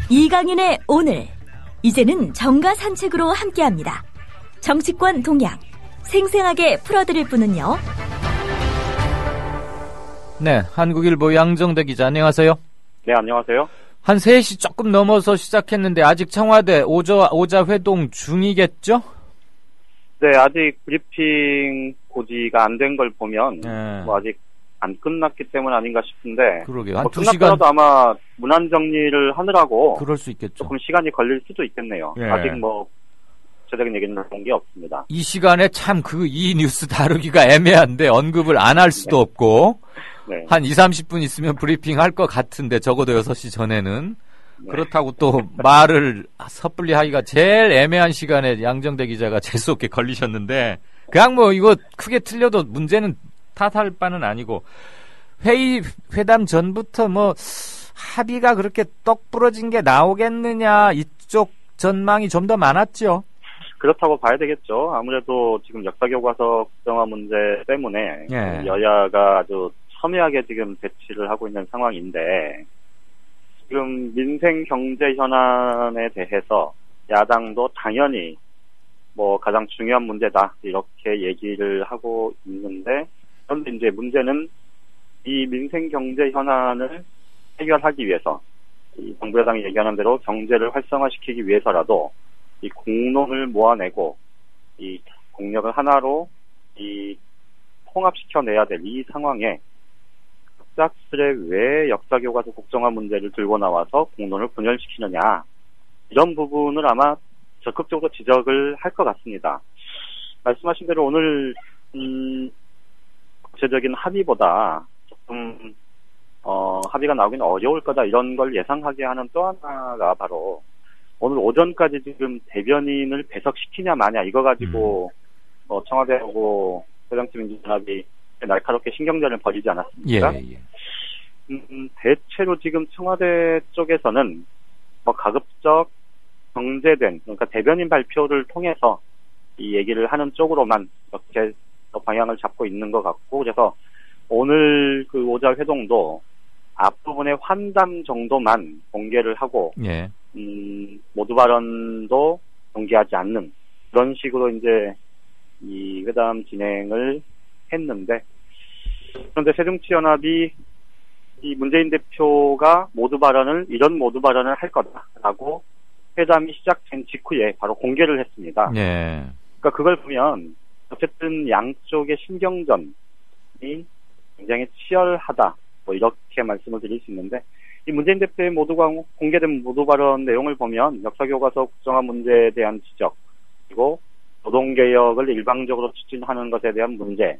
이강인의 오늘, 이제는 정가 산책으로 함께합니다. 정치권 동향 생생하게 풀어드릴 분은요. 네, 한국일보 양정대 기자 안녕하세요. 네, 안녕하세요. 한 3시 조금 넘어서 시작했는데 아직 청와대 오자 회동 중이겠죠? 네, 아직 브리핑 고지가 안 된 걸 보면 뭐 아직 안 끝났기 때문 아닌가 싶은데. 그러게요. 한 2시간 끝났더라도 아마 문안 정리를 하느라고 그럴 수 있겠죠. 조금 시간이 걸릴 수도 있겠네요. 예. 아직 뭐 구체적인 얘기는 나온 게 없습니다. 이 시간에 참 이 뉴스 다루기가 애매한데 언급을 안 할 수도 없고 네. 한 2-30분 있으면 브리핑 할 것 같은데 적어도 6시 전에는 네. 그렇다고 또 말을 섣불리 하기가 제일 애매한 시간에 양정대 기자가 재수없게 걸리셨는데 그냥 뭐 이거 크게 틀려도 문제는 탓할 바는 아니고 회담 전부터 뭐 합의가 그렇게 떡 부러진 게 나오겠느냐 이쪽 전망이 좀 더 많았죠. 그렇다고 봐야 되겠죠. 아무래도 지금 역사교과서 국정화 문제 때문에 예. 여야가 아주 첨예하게 지금 대치를 하고 있는 상황인데 지금 민생 경제 현안에 대해서 야당도 당연히 뭐 가장 중요한 문제다 이렇게 얘기를 하고 있는데 그런데 이제 문제는 이 민생 경제 현안을 해결하기 위해서 이 정부 여당이 얘기하는 대로 경제를 활성화시키기 위해서라도 이 공론을 모아내고 이 공력을 하나로 이 통합시켜내야 될 이 상황에 갑작스레 왜 역사교과서 국정화 문제를 들고 나와서 공론을 분열시키느냐 이런 부분을 아마 적극적으로 지적을 할 것 같습니다. 말씀하신 대로 오늘 구체적인 합의보다 조금 합의가 나오기는 어려울 거다 이런 걸 예상하게 하는 또 하나가 바로 오늘 오전까지 지금 대변인을 배석시키냐 마냐 이거 가지고 청와대하고 새정치민주연합이 날카롭게 신경전을 벌이지 않았습니까? 예. 대체로 지금 청와대 쪽에서는 뭐 가급적 정제된 그러니까 대변인 발표를 통해서 이 얘기를 하는 쪽으로만 이렇게 방향을 잡고 있는 것 같고 그래서 오늘 그 오자 회동도 앞부분의 환담 정도만 공개를 하고 예. 모두 발언도 공개하지 않는 그런 식으로 이제 이 회담 진행을 했는데 그런데 새정치연합이 이 문재인 대표가 이런 모두 발언을 할 거다라고 회담이 시작된 직후에 바로 공개를 했습니다. 예. 그러니까 그걸 보면 어쨌든 양쪽의 신경전이 굉장히 치열하다. 뭐 이렇게 말씀을 드릴 수 있는데 이 문재인 대표의 공개된 모두 발언 내용을 보면 역사교과서 국정화 문제에 대한 지적 그리고 노동개혁을 일방적으로 추진하는 것에 대한 문제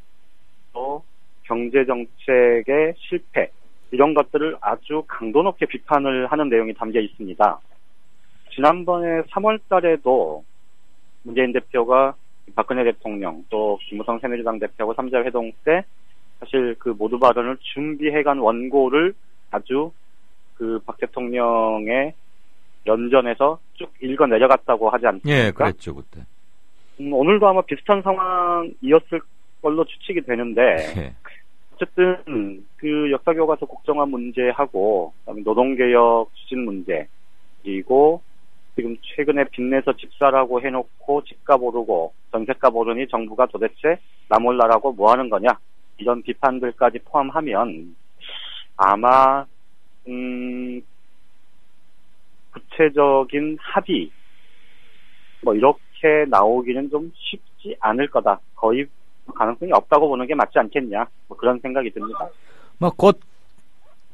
또 경제정책의 실패 이런 것들을 아주 강도 높게 비판을 하는 내용이 담겨 있습니다. 지난번에 3월 달에도 문재인 대표가 박근혜 대통령 또 김무성 새누리당 대표하고 3자 회동 때 사실 그 모두 발언을 준비해간 원고를 아주 그 박 대통령의 연전에서 쭉 읽어 내려갔다고 하지 않습니까? 예, 그랬죠 그때. 오늘도 아마 비슷한 상황이었을 걸로 추측이 되는데 예. 어쨌든 그 역사교과서 국정화 문제하고 그다음에 노동개혁 추진 문제 그리고 지금 최근에 빚내서 집사라고 해놓고 집값 오르고 전세값 오르니 정부가 도대체 나 몰라라고 뭐 하는 거냐 이런 비판들까지 포함하면 아마 구체적인 합의 뭐 이렇게 나오기는 좀 쉽지 않을 거다. 거의 가능성이 없다고 보는 게 맞지 않겠냐. 뭐 그런 생각이 듭니다. 뭐 곧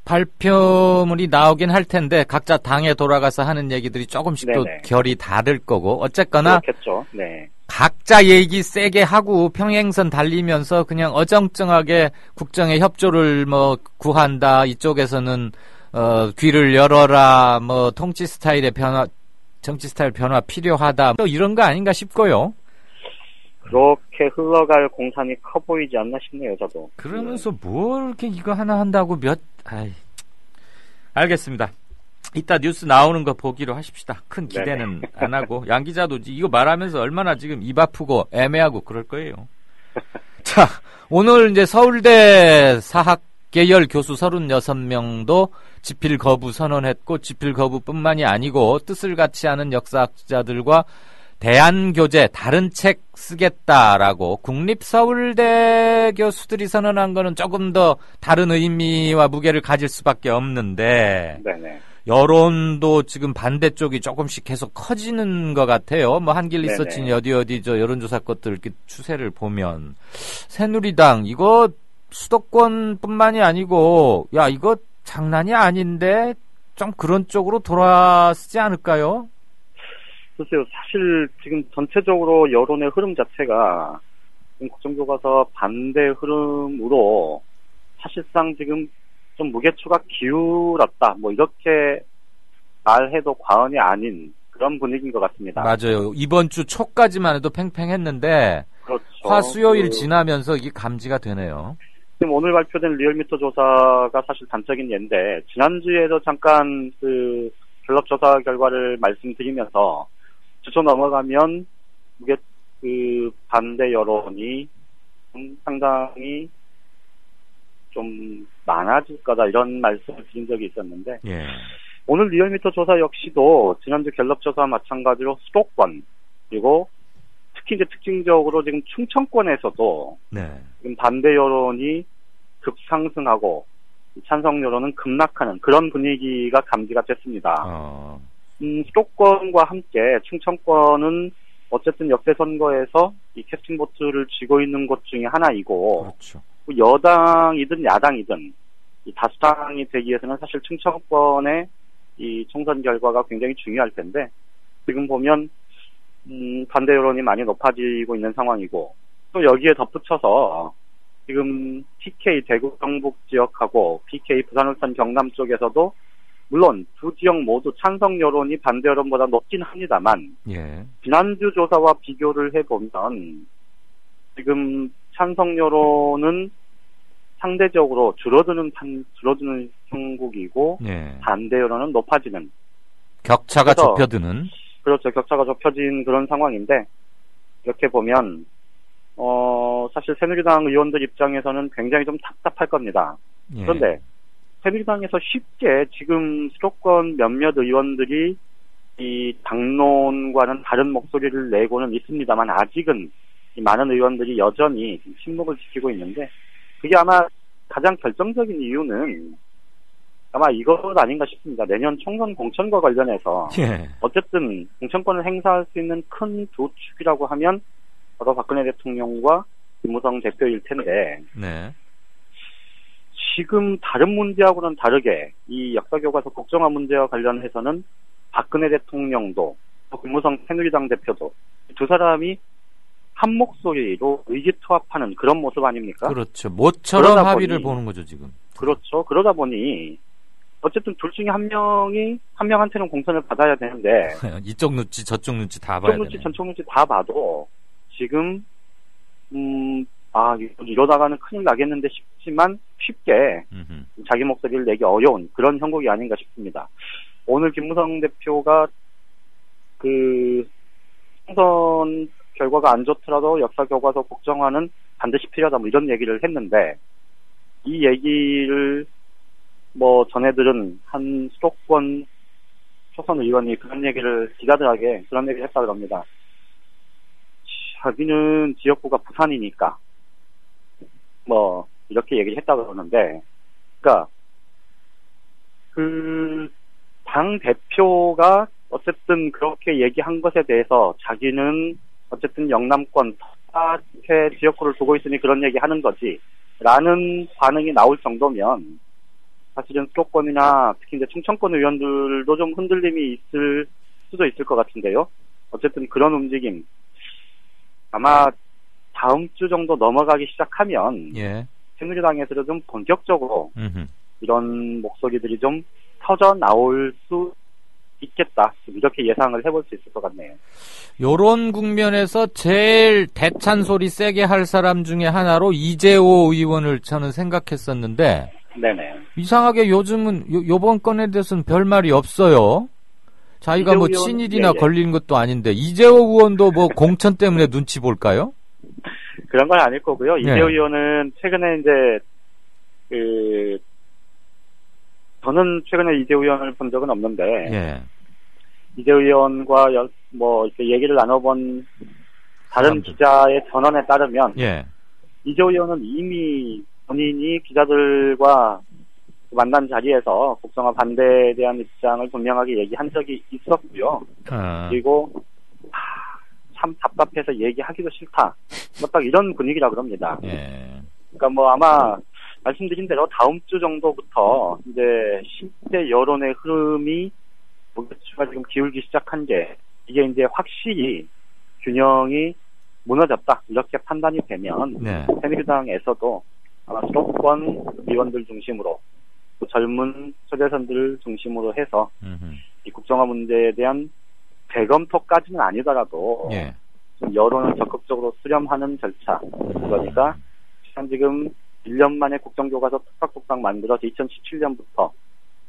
발표물이 나오긴 할 텐데 각자 당에 돌아가서 하는 얘기들이 조금씩 또 결이 다를 거고 어쨌거나 그렇겠죠. 네. 각자 얘기 세게 하고 평행선 달리면서 그냥 어정쩡하게 국정에 협조를 뭐 구한다. 이쪽에서는 귀를 열어라. 뭐 정치 스타일 변화 필요하다. 또 이런 거 아닌가 싶고요. 그렇게 흘러갈 공산이 커 보이지 않나 싶네요, 저도. 그러면서 뭘 이렇게 이거 하나 한다고 알겠습니다. 이따 뉴스 나오는 거 보기로 하십시다. 큰 기대는 안 하고. 양 기자도 이거 말하면서 얼마나 지금 입 아프고 애매하고 그럴 거예요. 자, 오늘 이제 서울대 사학 박계열 교수 36명도 집필 거부 선언했고 집필 거부뿐만이 아니고 뜻을 같이 하는 역사학자들과 대안교재 다른 책 쓰겠다라고 국립서울대 교수들이 선언한 거는 조금 더 다른 의미와 무게를 가질 수밖에 없는데 네네. 여론도 지금 반대쪽이 조금씩 계속 커지는 것 같아요. 뭐 한길 리서치니 어디 저 여론조사 것들 이렇게 추세를 보면 새누리당 이거 수도권뿐만이 아니고 야 이거 장난이 아닌데 좀 그런 쪽으로 돌아서지 않을까요? 글쎄요. 사실 지금 전체적으로 여론의 흐름 자체가 지금 국정교과서 반대 흐름으로 사실상 지금 좀 무게추가 기울었다. 뭐 이렇게 말해도 과언이 아닌 그런 분위기인 것 같습니다. 맞아요. 이번 주 초까지만 해도 팽팽했는데 그렇죠. 화수요일 지나면서 이게 감지가 되네요. 지금 오늘 발표된 리얼미터 조사가 사실 단적인 예인데 지난주에도 잠깐 그 갤럽 조사 결과를 말씀드리면서 주초 넘어가면 이게 그 반대 여론이 상당히 좀 많아질 거다 이런 말씀을 드린 적이 있었는데 예. 오늘 리얼미터 조사 역시도 지난주 갤럽 조사와 마찬가지로 수도권 그리고 특히 이제 특징적으로 지금 충청권에서도 네. 지금 반대 여론이 급상승하고 찬성 여론은 급락하는 그런 분위기가 감지가 됐습니다. 수도권과 함께 충청권은 어쨌든 역대 선거에서 이 캐스팅 보트를 쥐고 있는 곳 중에 하나이고 그렇죠. 여당이든 야당이든 이 다수당이 되기 위해서는 사실 충청권의 이 총선 결과가 굉장히 중요할 텐데 지금 보면 반대 여론이 많이 높아지고 있는 상황이고 또 여기에 덧붙여서 지금 TK 대구 경북 지역하고 PK 부산 울산 경남 쪽에서도 물론 두 지역 모두 찬성 여론이 반대 여론보다 높긴 합니다만 예. 지난주 조사와 비교를 해보면 지금 찬성 여론은 상대적으로 줄어드는 형국이고 예. 반대 여론은 높아지는 격차가 좁혀드는 그렇죠. 격차가 좁혀진 그런 상황인데 이렇게 보면 사실 새누리당 의원들 입장에서는 굉장히 좀 답답할 겁니다. 예. 그런데 새누리당에서 쉽게 지금 수도권 몇몇 의원들이 이 당론과는 다른 목소리를 내고는 있습니다만 아직은 이 많은 의원들이 여전히 침묵을 지키고 있는데 그게 아마 가장 결정적인 이유는 아마 이것 아닌가 싶습니다. 내년 총선 공천과 관련해서 예. 어쨌든 공천권을 행사할 수 있는 큰 두 축이라고 하면 바로 박근혜 대통령과 김무성 대표일 텐데 네. 지금 다른 문제하고는 다르게 이 역사교과서 국정화 문제와 관련해서는 박근혜 대통령도 김무성 새누리당 대표도 두 사람이 한 목소리로 의기투합하는 그런 모습 아닙니까? 그렇죠. 모처럼 합의를 보는 거죠 지금. 그렇죠. 그러다 보니 어쨌든 둘 중에 한 명한테는 공천을 받아야 되는데 이쪽 눈치 저쪽 눈치 다 봐야 되네. 이쪽 눈치 저쪽 눈치 다 봐도 지금 이러다가는 큰일 나겠는데 싶지만 쉽게 자기 목소리를 내기 어려운 그런 형국이 아닌가 싶습니다. 오늘 김무성 대표가 그 총선 결과가 안 좋더라도 역사 교과서 국정화는 반드시 필요하다 뭐 이런 얘기를 했는데 이 얘기를 뭐 전해들은 한 수도권 초선 의원이 그런 얘기를 기자들에게 그런 얘기를 했다고 합니다. 자기는 지역구가 부산이니까 뭐 이렇게 얘기를 했다고 그러는데 그러니까 그 당 대표가 어쨌든 그렇게 얘기한 것에 대해서 자기는 어쨌든 영남권 탓에 지역구를 두고 있으니 그런 얘기 하는 거지 라는 반응이 나올 정도면 사실은 수도권이나 특히 이제 충청권 의원들도 좀 흔들림이 있을 수도 있을 것 같은데요. 어쨌든 그런 움직임 아마 다음 주 정도 넘어가기 시작하면 예. 새누리당에서도 좀 본격적으로 이런 목소리들이 좀 터져 나올 수 있겠다. 이렇게 예상을 해볼 수 있을 것 같네요. 요런 국면에서 제일 대찬 소리 세게 할 사람 중에 하나로 이재호 의원을 저는 생각했었는데 네네. 이상하게 요즘은 요번 건에 대해서는 별말이 없어요. 자기가 뭐 친일이나 걸린 것도 아닌데 이재호 의원도 뭐 공천 때문에 눈치 볼까요? 그런 건 아닐 거고요. 이재호 의원은 최근에 이제 저는 최근에 이재호 의원을 본 적은 없는데, 예. 이재호 의원과 이렇게 얘기를 나눠본 다른 기자의 전언에 따르면, 예. 이재호 의원은 이미 본인이 기자들과 만난 자리에서 국정화 반대에 대한 입장을 분명하게 얘기한 적이 있었고요. 그리고 참 답답해서 얘기하기도 싫다. 뭐 딱 이런 분위기라 그럽니다. 예. 그러니까 뭐 아마 말씀드린 대로 다음 주 정도부터 이제 10대 여론의 흐름이 목표치가 지금 기울기 시작한 게 이게 이제 확실히 균형이 무너졌다 이렇게 판단이 되면 네. 새누리당에서도 아마 수도권 의원들 중심으로 또 젊은 초대선들 중심으로 해서 이 국정화 문제에 대한 재검토까지는 아니더라도 예. 좀 여론을 적극적으로 수렴하는 절차. 그러니까 지금 1년 만에 국정교과서 뚝딱뚝딱 만들어서 2017년부터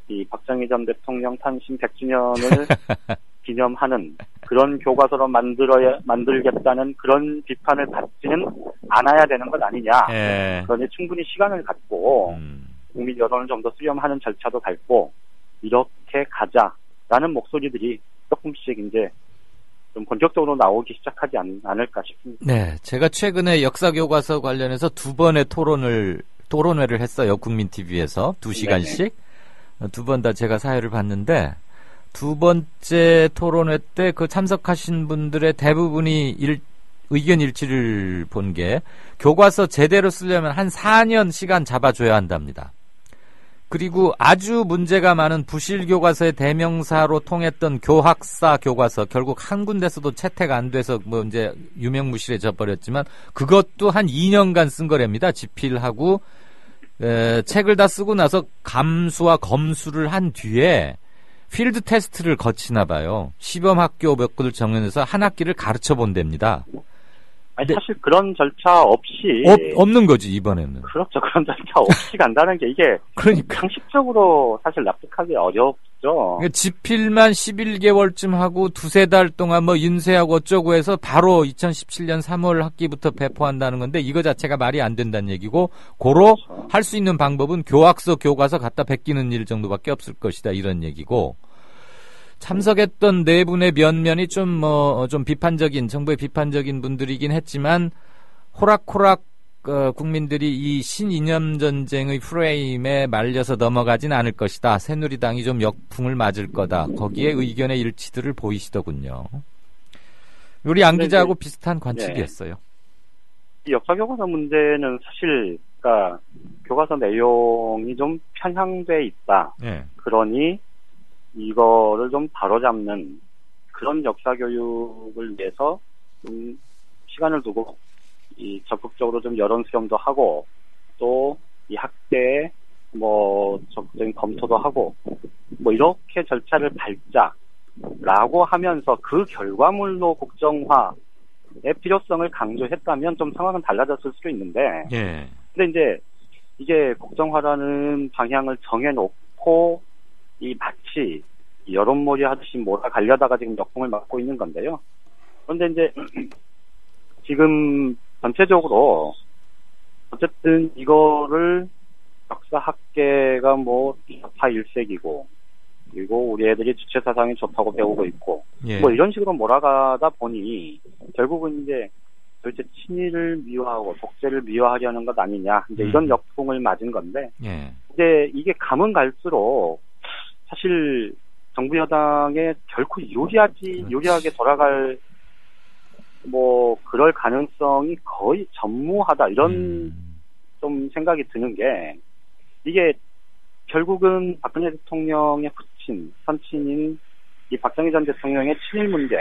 이 박정희 전 대통령 탄신 100주년을 기념하는 그런 교과서로 만들겠다는 그런 비판을 받지는 않아야 되는 것 아니냐. 예. 그러니 충분히 시간을 갖고 국민 여론을 좀 더 수렴하는 절차도 밟고 이렇게 가자라는 목소리들이 조금씩 이제 좀 본격적으로 나오기 시작하지 않을까 싶습니다. 네, 제가 최근에 역사교과서 관련해서 2번의 토론회를 했어요. 국민TV에서 2시간씩. 두 번 다 제가 사회를 봤는데 두 번째 토론회 때 그 참석하신 분들의 대부분이 의견 일치를 본 게 교과서 제대로 쓰려면 한 4년 시간 잡아줘야 한답니다. 그리고 아주 문제가 많은 부실교과서의 대명사로 통했던 교학사 교과서 결국 한 군데서도 채택 안 돼서 뭐 이제 유명무실해져 버렸지만 그것도 한 2년간 쓴 거랍니다. 집필하고 책을 다 쓰고 나서 감수와 검수를 한 뒤에 필드 테스트를 거치나 봐요. 시범학교 몇 군을 정해서 한 학기를 가르쳐 본답니다. 아니, 사실 그런 절차 없이 없는 거지 이번에는. 그렇죠. 그런 절차 없이 간다는 게 이게 그러니까 상식적으로 사실 납득하기 어렵죠. 그러니까 집필만 11개월쯤 하고 두세 달 동안 뭐 인쇄하고 어쩌고 해서 바로 2017년 3월 학기부터 배포한다는 건데 이거 자체가 말이 안 된다는 얘기고 고로 그렇죠. 할 수 있는 방법은 교학서 교과서 갖다 베끼는 일 정도밖에 없을 것이다 이런 얘기고 참석했던 네 분의 면면이 좀 비판적인 정부의 비판적인 분들이긴 했지만 호락호락 국민들이 이 신이념 전쟁의 프레임에 말려서 넘어가진 않을 것이다. 새누리당이 좀 역풍을 맞을 거다. 거기에 의견의 일치들을 보이시더군요. 우리 안 기자하고 비슷한 관측이었어요. 이 역사교과서 문제는 사실 그러니까 교과서 내용이 좀 편향돼 있다. 네. 그러니 이거를 좀 바로잡는 그런 역사교육을 위해서 좀 시간을 두고 이 적극적으로 좀 여론 수렴도 하고 또 이 학대에 적극적인 검토도 하고 이렇게 절차를 밟자라고 하면서 그 결과물로 국정화의 필요성을 강조했다면 좀 상황은 달라졌을 수도 있는데 예. 근데 이제 이게 국정화라는 방향을 정해놓고 이 마치 여론몰이 하듯이 몰아가려다가 지금 역풍을 맞고 있는 건데요. 그런데 이제 지금 전체적으로 어쨌든 이거를 역사학계가 좌파 일색이고 그리고 우리 애들이 주체사상이 좋다고 배우고 있고 예. 이런 식으로 몰아가다 보니 결국은 이제 도대체 친일을 미화하고 독재를 미화하려는 것 아니냐 이제 이런 역풍을 맞은 건데 예. 이제 이게 가면 갈수록 사실 정부 여당에 결코 유리하게 돌아갈 그럴 가능성이 거의 전무하다 이런 좀 생각이 드는 게 이게 결국은 박근혜 대통령의 부친 선친인 이 박정희 전 대통령의 친일 문제,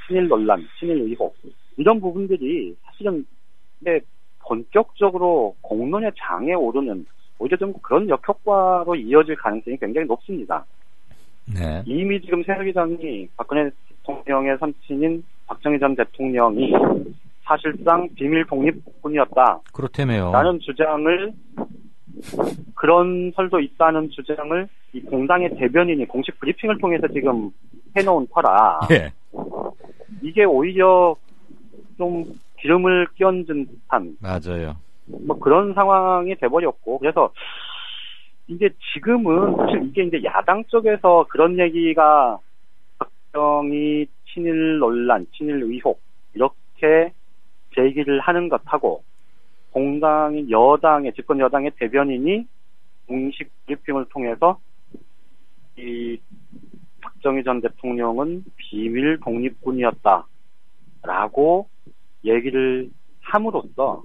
친일 논란, 친일 의혹 이런 부분들이 사실은 본격적으로 공론의 장에 오르는 오히려 좀 그런 역효과로 이어질 가능성이 굉장히 높습니다. 네. 이미 지금 새누리당이 박근혜 대통령의 선친인 박정희 전 대통령이 사실상 비밀 독립군이었다. 그렇다며요. 라는 주장을 그런 설도 있다는 주장을 이 공당의 대변인이 공식 브리핑을 통해서 지금 해놓은 터라 예. 이게 오히려 좀 기름을 끼얹은 듯한 맞아요. 뭐 그런 상황이 돼버렸고, 그래서 이제 지금은 사실 이게 이제 야당 쪽에서 그런 얘기가 박정희 친일 논란, 친일 의혹 이렇게 제기를 하는 것하고 공당인 여당의 집권 여당의 대변인이 공식 브리핑을 통해서 이 박정희 전 대통령은 비밀 독립군이었다라고 얘기를 함으로써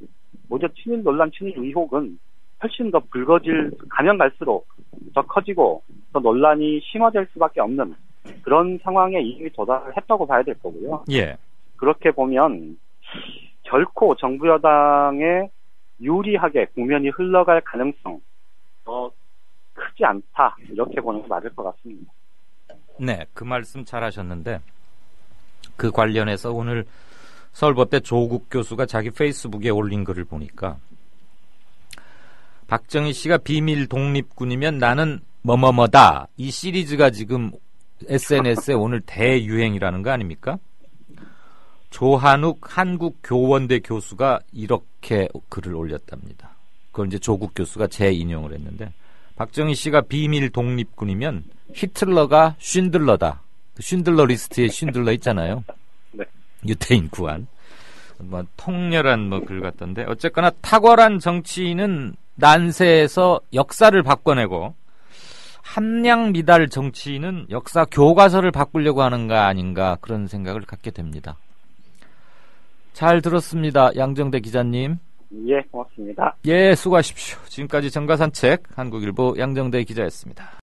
오히려 친일 논란, 친일 의혹은 훨씬 더 가면 갈수록 더 커지고 더 논란이 심화될 수밖에 없는 그런 상황에 이미 도달을 했다고 봐야 될 거고요. 예. 그렇게 보면 결코 정부 여당에 유리하게 국면이 흘러갈 가능성 더 크지 않다 이렇게 보는 게 맞을 것 같습니다. 네, 그 말씀 잘하셨는데 그 관련해서 오늘 서울법대 조국 교수가 자기 페이스북에 올린 글을 보니까 박정희 씨가 비밀 독립군이면 나는 뭐뭐뭐다. 이 시리즈가 지금 SNS에 오늘 대유행이라는 거 아닙니까? 조한욱 한국교원대 교수가 이렇게 글을 올렸답니다. 그걸 이제 조국 교수가 재인용을 했는데 박정희 씨가 비밀 독립군이면 히틀러가 쉰들러다. 쉰들러 리스트에 쉰들러 있잖아요. 네. 유태인 구한. 뭐 통렬한 글 같던데 어쨌거나 탁월한 정치인은 난세에서 역사를 바꿔내고 함량 미달 정치인은 역사 교과서를 바꾸려고 하는 거 아닌가 그런 생각을 갖게 됩니다. 잘 들었습니다. 양정대 기자님. 예, 고맙습니다. 예, 수고하십시오. 지금까지 정가산책 한국일보 양정대 기자였습니다.